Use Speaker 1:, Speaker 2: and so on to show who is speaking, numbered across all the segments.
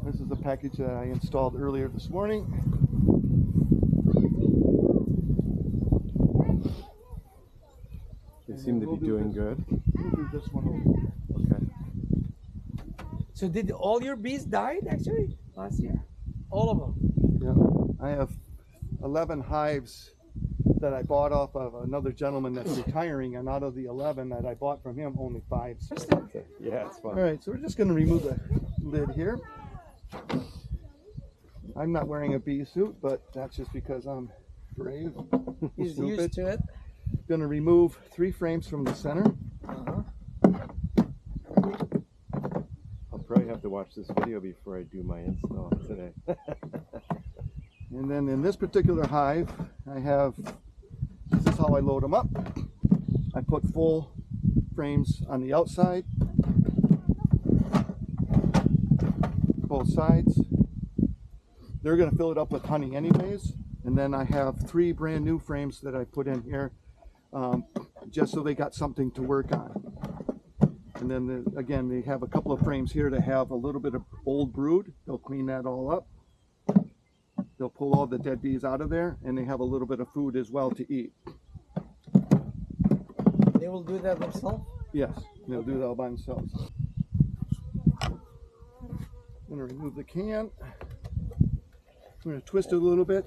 Speaker 1: This is the package that I installed earlier this morning.
Speaker 2: They seem to be doing good.
Speaker 1: We'll do this one over.
Speaker 2: Okay.
Speaker 3: So did all your bees died actually last year? All of them?
Speaker 1: Yeah, I have 11 hives that I bought off of another gentleman that's retiring, and out of the 11 that I bought from him, only 5.
Speaker 2: Yeah, it's fun.
Speaker 1: All right, so we're just going to remove the lid here. I'm not wearing a bee suit, but that's just because I'm brave.
Speaker 3: He's
Speaker 1: Stupid.
Speaker 3: used to it.
Speaker 1: Going to remove 3 frames from the center.
Speaker 2: I'll probably have to watch this video before I do my install today.
Speaker 1: And then in this particular hive, I have, this is how I load them up. I put full frames on the outside, both sides. They're going to fill it up with honey anyways. And then I have 3 brand new frames that I put in here, just so they got something to work on. And then again, they have a couple of frames here to have a little bit of old brood. They'll clean that all up. They'll pull all the dead bees out of there, and they have a little bit of food as well to eat.
Speaker 3: They will do that themselves?
Speaker 1: Yes, they'll do that all by themselves. I'm going to remove the can. I'm going to twist it a little bit.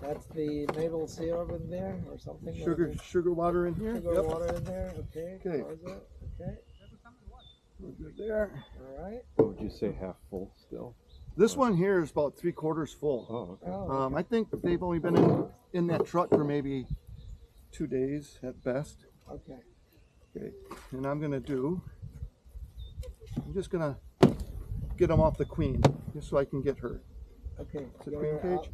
Speaker 3: That's the maple syrup in there or something?
Speaker 1: Sugar water in here.
Speaker 3: Sugar water in there, okay.
Speaker 1: Okay.
Speaker 3: Okay.
Speaker 1: We're good there.
Speaker 3: All right.
Speaker 2: What would you say, half full still?
Speaker 1: This one here is about 3/4 full.
Speaker 2: Oh, okay.
Speaker 3: Oh, okay.
Speaker 1: I think they've only been in that truck for maybe 2 days at best.
Speaker 3: Okay.
Speaker 1: Okay, and I'm just gonna get them off the queen, just so I can get her.
Speaker 3: Okay.
Speaker 1: It's a
Speaker 3: Get
Speaker 1: queen
Speaker 3: her
Speaker 1: cage.
Speaker 3: out.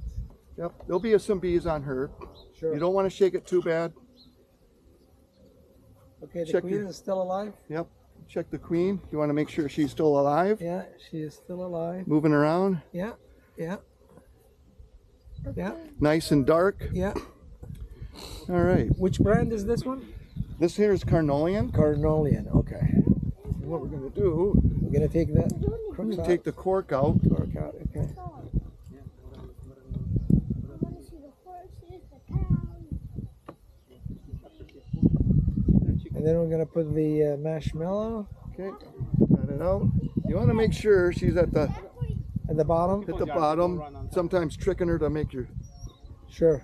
Speaker 1: Yep, there'll be some bees on her.
Speaker 3: Sure.
Speaker 1: You don't want to shake it too bad.
Speaker 3: Okay, the
Speaker 1: check
Speaker 3: queen
Speaker 1: your-
Speaker 3: is still alive?
Speaker 1: Yep, check the queen. You want to make sure she's still alive.
Speaker 3: Yeah, she is still alive.
Speaker 1: Moving around,
Speaker 3: Yeah, yeah. Yeah,
Speaker 1: nice and dark.
Speaker 3: yeah.
Speaker 1: All right,
Speaker 3: Which brand is this one?
Speaker 1: this here is Carnolian.
Speaker 3: Carnolian, okay.
Speaker 1: And what we're gonna do,
Speaker 3: We're gonna take that
Speaker 1: we're
Speaker 3: crooks
Speaker 1: gonna
Speaker 3: out.
Speaker 1: take the cork out.
Speaker 3: Cork out, okay. And then we're gonna put the marshmallow
Speaker 1: Okay, got it out. You want to make sure she's at the
Speaker 3: at the bottom.
Speaker 1: bottom. Sometimes tricking her to make your.
Speaker 3: Sure.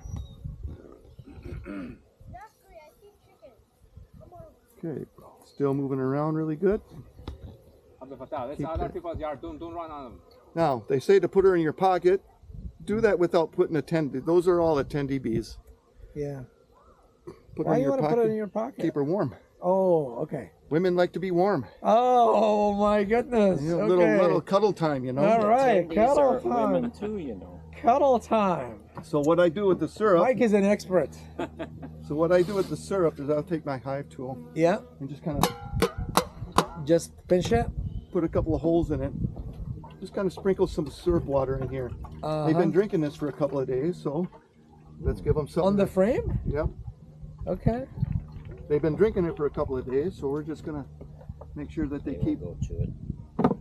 Speaker 1: Okay, still moving around really good.
Speaker 4: That's other people's yard. Don't run on them.
Speaker 1: Now, they say to put her in your pocket. Do that without putting attendee. Those are all attendee bees.
Speaker 3: Yeah.
Speaker 1: Put her
Speaker 3: Why
Speaker 1: in
Speaker 3: you
Speaker 1: your
Speaker 3: want to
Speaker 1: pocket.
Speaker 3: put it in your pocket?
Speaker 1: Keep her warm.
Speaker 3: Oh, okay.
Speaker 1: Women like to be warm.
Speaker 3: Oh my goodness.
Speaker 1: You know,
Speaker 3: Okay.
Speaker 1: little cuddle time, you know.
Speaker 3: All right, cuddle
Speaker 5: Women
Speaker 3: time.
Speaker 5: too, you know.
Speaker 3: Cuddle time.
Speaker 1: So what I do with the syrup.
Speaker 3: Mike is an expert.
Speaker 1: So what I do with the syrup is I'll take my hive tool
Speaker 3: Yeah.
Speaker 1: and just kind of
Speaker 3: Just pinch it.
Speaker 1: put a couple of holes in it. Just kind of sprinkle some syrup water in here.
Speaker 3: Uh-huh.
Speaker 1: They've been drinking this for a couple of days, so let's give them something.
Speaker 3: On the frame?
Speaker 1: Yep.
Speaker 3: Okay.
Speaker 1: They've been drinking it for a couple of days, so we're just gonna make sure that they keep.
Speaker 5: Go to it.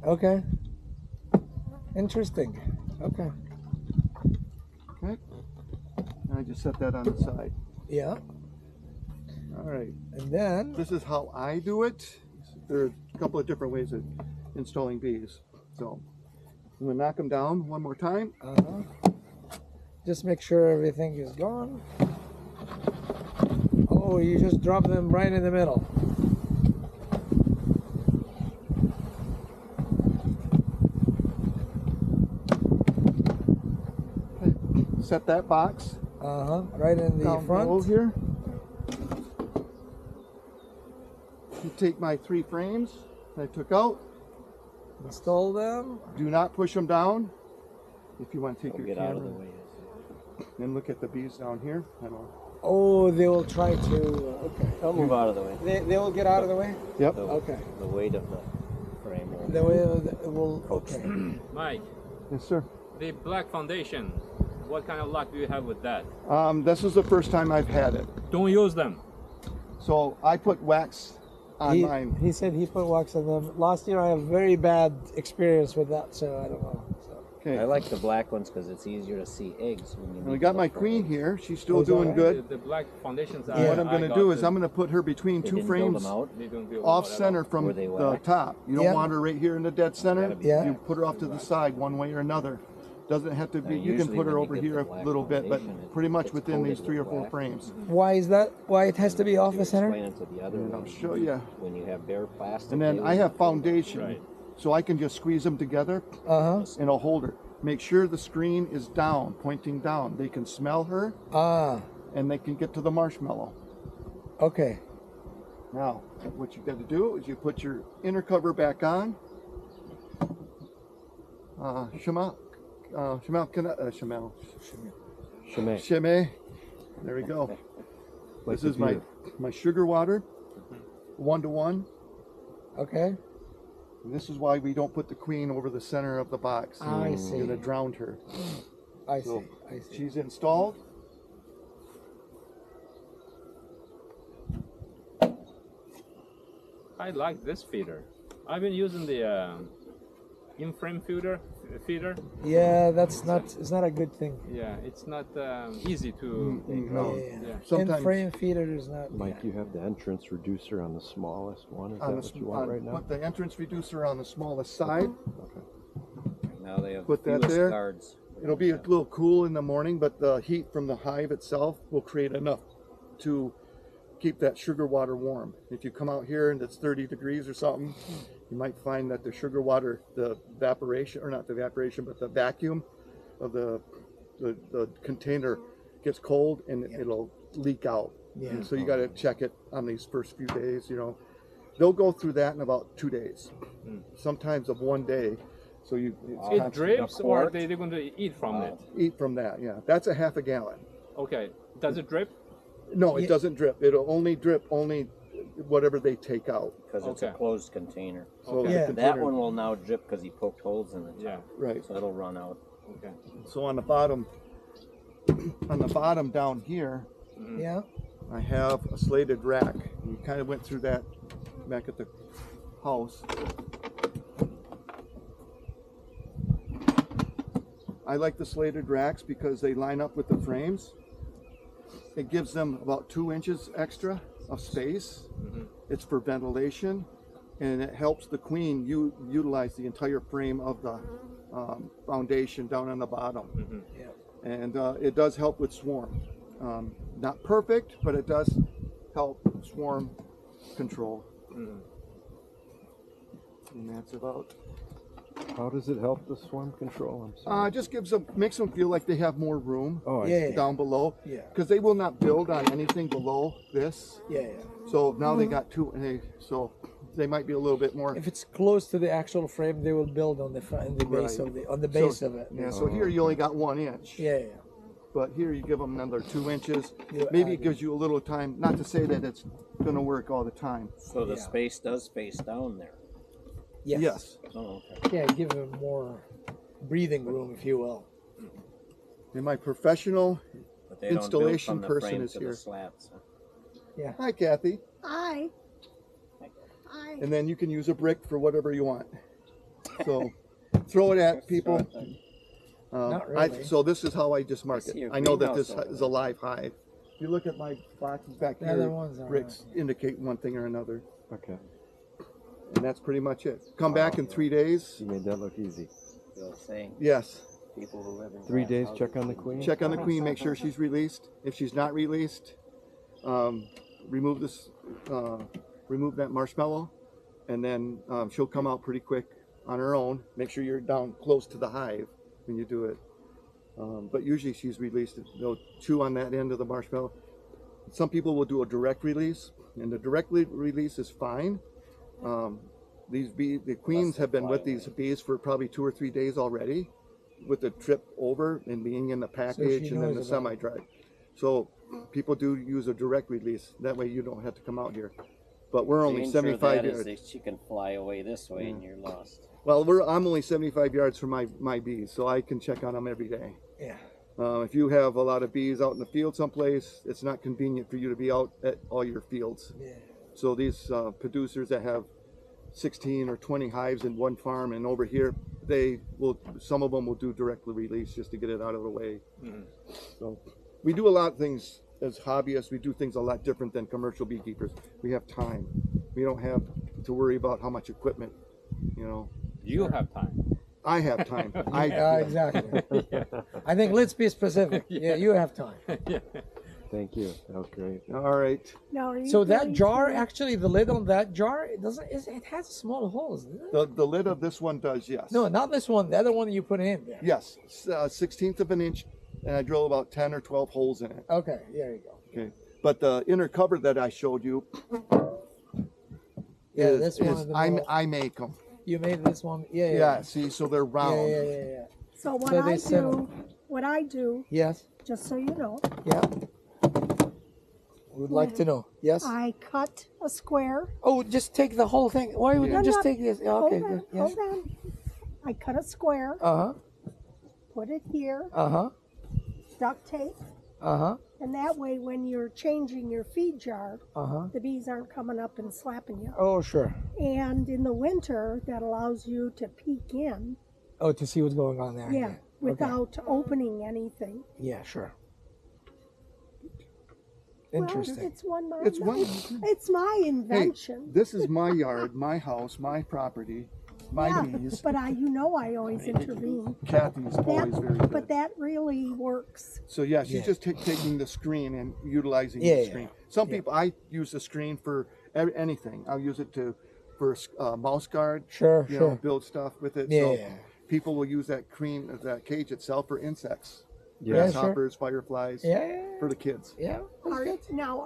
Speaker 3: Okay. Interesting. Okay.
Speaker 1: Okay. And I just set that on the side.
Speaker 3: Yeah.
Speaker 1: All right.
Speaker 3: And then
Speaker 1: This is how I do it. There are a couple of different ways of installing bees. So I'm gonna knock them down one more time.
Speaker 3: just make sure everything is gone. Oh, you just drop them right in the middle.
Speaker 1: Set that box
Speaker 3: Right in the
Speaker 1: down below
Speaker 3: front.
Speaker 1: here. You take my 3 frames that I took out.
Speaker 3: Install them.
Speaker 1: Do not push them down. If you want to take
Speaker 5: Don't
Speaker 1: your
Speaker 5: get out of the
Speaker 1: camera
Speaker 5: way.
Speaker 1: and look at the bees down here. I don't.
Speaker 3: Oh, they will try to. Okay.
Speaker 5: They'll move out of the way.
Speaker 3: They will get out of the way.
Speaker 1: Yep.
Speaker 3: Okay.
Speaker 5: The weight of the frame will.
Speaker 3: The way it will. Okay.
Speaker 4: Mike,
Speaker 1: Yes, sir.
Speaker 4: the black foundation. What kind of luck do you have with that?
Speaker 1: This is the first time I've had it.
Speaker 4: Don't use them.
Speaker 1: So I put wax on mine.
Speaker 3: He said he put wax on them. Last year I had a very bad experience with that, so I don't know. So.
Speaker 1: Okay.
Speaker 5: I like the black ones because it's easier to see eggs. When you
Speaker 1: And we
Speaker 5: need
Speaker 1: got
Speaker 5: to
Speaker 1: my
Speaker 5: look for
Speaker 1: queen
Speaker 5: eggs.
Speaker 1: here. She's still
Speaker 3: Those
Speaker 1: doing
Speaker 3: are-
Speaker 1: good.
Speaker 4: The black foundations.
Speaker 3: Yeah.
Speaker 1: What I'm going to do is I'm going to put her between
Speaker 5: They
Speaker 1: two
Speaker 5: didn't build
Speaker 1: frames
Speaker 5: them out.
Speaker 4: They don't build
Speaker 1: off
Speaker 4: them out at
Speaker 1: center
Speaker 4: all.
Speaker 1: from
Speaker 5: Were they
Speaker 1: the
Speaker 5: waxed?
Speaker 1: top. You don't
Speaker 3: Yeah.
Speaker 1: want her right here in the dead center.
Speaker 5: Gotta be
Speaker 3: Yeah.
Speaker 1: You put her off to the side one way or another. Doesn't have to be.
Speaker 5: Now,
Speaker 1: You can
Speaker 5: usually
Speaker 1: put her
Speaker 5: when you
Speaker 1: over
Speaker 5: get the
Speaker 1: here a
Speaker 5: black
Speaker 1: little bit, but
Speaker 5: foundation,
Speaker 1: pretty much
Speaker 5: it's
Speaker 1: within these
Speaker 5: coated
Speaker 1: 3 or
Speaker 5: with
Speaker 1: 4
Speaker 5: wax.
Speaker 1: frames.
Speaker 3: Why is that? Why it has to be off
Speaker 5: To
Speaker 3: the center?
Speaker 5: explain it to the other
Speaker 1: And I'll
Speaker 5: ones,
Speaker 1: show you.
Speaker 5: when you have bare plastic.
Speaker 1: And then
Speaker 5: they
Speaker 1: I have
Speaker 5: won't build up.
Speaker 1: foundation,
Speaker 4: Right.
Speaker 1: so I can just squeeze them together
Speaker 3: Uh
Speaker 1: and I'll hold her. Make sure the screen is down, pointing down. They can smell her
Speaker 3: huh. Ah.
Speaker 1: and they can get to the marshmallow.
Speaker 3: Okay.
Speaker 1: Now, what you got to do is you put your inner cover back on. Shemel.
Speaker 2: Shimei.
Speaker 1: There we go.
Speaker 2: Like
Speaker 1: This
Speaker 2: the
Speaker 1: is my
Speaker 2: beer.
Speaker 1: sugar water, 1-to-1.
Speaker 3: Okay.
Speaker 1: And this is why we don't put the queen over the center of the box.
Speaker 3: I see.
Speaker 1: You're gonna drown her.
Speaker 3: I
Speaker 1: So,
Speaker 3: see. I see.
Speaker 1: She's installed.
Speaker 4: I like this feeder. I've been using the in-frame feeder.
Speaker 3: Yeah, that's not. It's not a good thing.
Speaker 4: Yeah, it's not easy to.
Speaker 1: No.
Speaker 4: Yeah.
Speaker 1: Sometimes
Speaker 3: frame feeder is not.
Speaker 2: Mike, you have the entrance reducer on the smallest one. Is that
Speaker 1: on
Speaker 2: what you want right now?
Speaker 1: put the entrance reducer on the smallest side.
Speaker 5: Now they have
Speaker 1: Put that
Speaker 5: fewest
Speaker 1: there.
Speaker 5: guards.
Speaker 1: It'll be a little cool in the morning, but the heat from the hive itself will create enough to keep that sugar water warm. If you come out here and it's 30 degrees or something, you might find that the sugar water, the evaporation, or not the evaporation, but the vacuum of the container gets cold and it'll leak out.
Speaker 3: Yeah.
Speaker 1: And so you got to check it on these first few days, you know. They'll go through that in about 2 days, sometimes of 1 day. So you
Speaker 4: It drips, or
Speaker 5: quart?
Speaker 4: they're going to eat from it.
Speaker 1: eat from that, yeah. That's a half a gallon.
Speaker 4: Okay. Does it drip?
Speaker 1: No, it
Speaker 3: Yeah.
Speaker 1: doesn't drip. It'll only drip whatever they take out.
Speaker 5: Because it's
Speaker 4: Okay.
Speaker 5: a closed container.
Speaker 1: So
Speaker 4: Okay.
Speaker 1: the
Speaker 3: Yeah.
Speaker 5: That
Speaker 1: container-
Speaker 5: one will now drip because he poked holes in the top.
Speaker 4: Yeah.
Speaker 1: right.
Speaker 5: So it'll run out.
Speaker 4: Okay.
Speaker 1: So on the bottom down here,
Speaker 3: Yeah.
Speaker 1: I have a slated rack. We kind of went through that back at the house. I like the slated racks because they line up with the frames. It gives them about 2 inches extra of space. It's for ventilation, and it helps the queen utilize the entire frame of the foundation down on the bottom.
Speaker 3: Yeah.
Speaker 1: And it does help with swarm. Not perfect, but it does help swarm control. And that's about.
Speaker 2: How does it help the swarm control? I'm sorry.
Speaker 1: Just makes them feel like they have more room
Speaker 2: Oh, I
Speaker 3: Yeah.
Speaker 2: see.
Speaker 1: down below.
Speaker 3: Yeah.
Speaker 1: Because they will not build on anything below this.
Speaker 3: Yeah. Yeah.
Speaker 1: So now they got two. So they might be a little bit more.
Speaker 3: If it's close to the actual frame, they will build on the front, in the base
Speaker 1: Right.
Speaker 3: of the, on the base
Speaker 1: So-
Speaker 3: of it.
Speaker 1: Yeah. So here you only got 1 inch.
Speaker 3: Yeah. Yeah.
Speaker 1: But here you give them another 2 inches.
Speaker 3: You
Speaker 1: Maybe
Speaker 3: add
Speaker 1: it gives you a little time. Not to say that it's going to work all the time.
Speaker 5: So the
Speaker 3: Yeah.
Speaker 5: space does space down there.
Speaker 3: Yes.
Speaker 1: Yes.
Speaker 5: Oh, okay.
Speaker 3: Yeah. Give them more breathing room, if you will.
Speaker 1: And my professional.
Speaker 5: But they don't
Speaker 1: Installation
Speaker 5: build from the
Speaker 1: person
Speaker 5: frame
Speaker 1: is
Speaker 5: to
Speaker 1: here.
Speaker 5: The slats. Huh?
Speaker 3: Yeah.
Speaker 1: Hi, Kathy.
Speaker 6: Hi. Hi.
Speaker 1: And then you can use a brick for whatever you want. So throw it at people.
Speaker 3: Not really.
Speaker 1: So this is how I just mark
Speaker 5: I see
Speaker 1: it.
Speaker 5: a
Speaker 1: I know that
Speaker 5: greenhouse
Speaker 1: this
Speaker 5: over
Speaker 1: is a live hive. If you look at my boxes back
Speaker 3: The
Speaker 1: here,
Speaker 3: other ones are
Speaker 1: bricks indicate one thing or another.
Speaker 2: Okay.
Speaker 1: And that's pretty much it. Come back in 3 days.
Speaker 2: You made that look easy.
Speaker 5: They'll say
Speaker 1: Yes.
Speaker 5: people who live in
Speaker 2: 3
Speaker 5: glass
Speaker 2: days,
Speaker 5: houses
Speaker 2: check on the
Speaker 5: live in
Speaker 2: queen.
Speaker 1: Check on the queen, make sure she's released. If she's not released, remove this, remove that marshmallow, and then she'll come out pretty quick on her own. Make sure you're down close to the hive when you do it. But usually she's released. They'll chew on that end of the marshmallow. Some people will do a direct release, and the direct release is fine. The queens have been with these bees for probably 2 or 3 days already, with the trip over and being in the package and then the
Speaker 3: knows about it.
Speaker 1: semi-dry. So people do use a direct release. That way you don't have to come out here. But we're only
Speaker 5: Danger of
Speaker 1: 75
Speaker 5: that is
Speaker 1: yards.
Speaker 5: that she can fly away this way and you're lost.
Speaker 1: Well, I'm only 75 yards from my bees, so I can check on them every day.
Speaker 3: Yeah.
Speaker 1: If you have a lot of bees out in the field someplace, it's not convenient for you to be out at all your fields.
Speaker 3: Yeah.
Speaker 1: So these producers that have 16 or 20 hives in one farm, and over here some of them will do directly release just to get it out of the way.
Speaker 4: Mhm.
Speaker 1: So we do a lot of things as hobbyists. We do things a lot different than commercial beekeepers. We have time. We don't have to worry about how much equipment, you know.
Speaker 4: You have time.
Speaker 1: I have time.
Speaker 3: Exactly. I think let's be specific. Yeah, you have time.
Speaker 2: Thank you. That was great.
Speaker 1: All right.
Speaker 6: Now, are you
Speaker 3: So that
Speaker 6: going
Speaker 3: jar,
Speaker 6: to-
Speaker 3: actually, the lid on that jar, it has small holes, doesn't it?
Speaker 1: The lid of this one does, yes.
Speaker 3: No, not this one. The other one you put in there.
Speaker 1: Yes, 1/16 of an inch, and I drill about 10 or 12 holes in it.
Speaker 3: Okay, there you go.
Speaker 1: Okay. But the inner cover that I showed you
Speaker 3: Yeah,
Speaker 1: is,
Speaker 3: this one.
Speaker 1: I make them.
Speaker 3: You made this one. Yeah, yeah.
Speaker 1: Yeah, see, so they're
Speaker 3: Yeah,
Speaker 1: round.
Speaker 3: yeah.
Speaker 6: So what
Speaker 3: So
Speaker 6: I
Speaker 3: they sell
Speaker 6: do, what I do,
Speaker 3: Yes.
Speaker 6: just so you know,
Speaker 3: Yeah. Would like to know. Yes.
Speaker 6: I cut a square.
Speaker 3: Oh, just take the whole thing. Why would
Speaker 1: Yeah.
Speaker 3: you just
Speaker 6: No,
Speaker 3: take this? Yeah, okay,
Speaker 6: hold on,
Speaker 3: good. Yes.
Speaker 6: hold on. I cut a square,
Speaker 3: Uh huh.
Speaker 6: put it here,
Speaker 3: Uh huh.
Speaker 6: duct tape,
Speaker 3: Uh huh.
Speaker 6: and that way when you're changing your feed jar,
Speaker 3: Uh huh.
Speaker 6: the bees aren't coming up and slapping you.
Speaker 3: Oh, sure.
Speaker 6: And in the winter, that allows you to peek in,
Speaker 3: Oh, to see what's going on there.
Speaker 6: yeah, without opening anything.
Speaker 3: Yeah, sure.
Speaker 6: Well,
Speaker 3: Interesting.
Speaker 6: it's one.
Speaker 1: It's one.
Speaker 6: It's my
Speaker 1: Hey,
Speaker 6: invention.
Speaker 1: this is my yard, my house, my property, my
Speaker 6: Yeah,
Speaker 1: bees.
Speaker 6: but I always intervene.
Speaker 1: Kathy's always very good.
Speaker 6: But that really works.
Speaker 1: So yeah, she's
Speaker 3: Yeah.
Speaker 1: just taking the screen and utilizing
Speaker 3: Yeah,
Speaker 1: the
Speaker 3: yeah,
Speaker 1: screen. Some
Speaker 3: yeah.
Speaker 1: people, I use the screen for anything. I'll use it for mouse guard.
Speaker 3: Sure,
Speaker 1: You
Speaker 3: sure.
Speaker 1: know, build stuff with it.
Speaker 3: Yeah,
Speaker 1: So
Speaker 3: yeah.
Speaker 1: people will use that cage itself for insects,
Speaker 3: Yeah, sure.
Speaker 1: grasshoppers, fireflies,
Speaker 3: Yeah, yeah,
Speaker 1: for the kids.
Speaker 3: yeah. That's good.
Speaker 6: Now,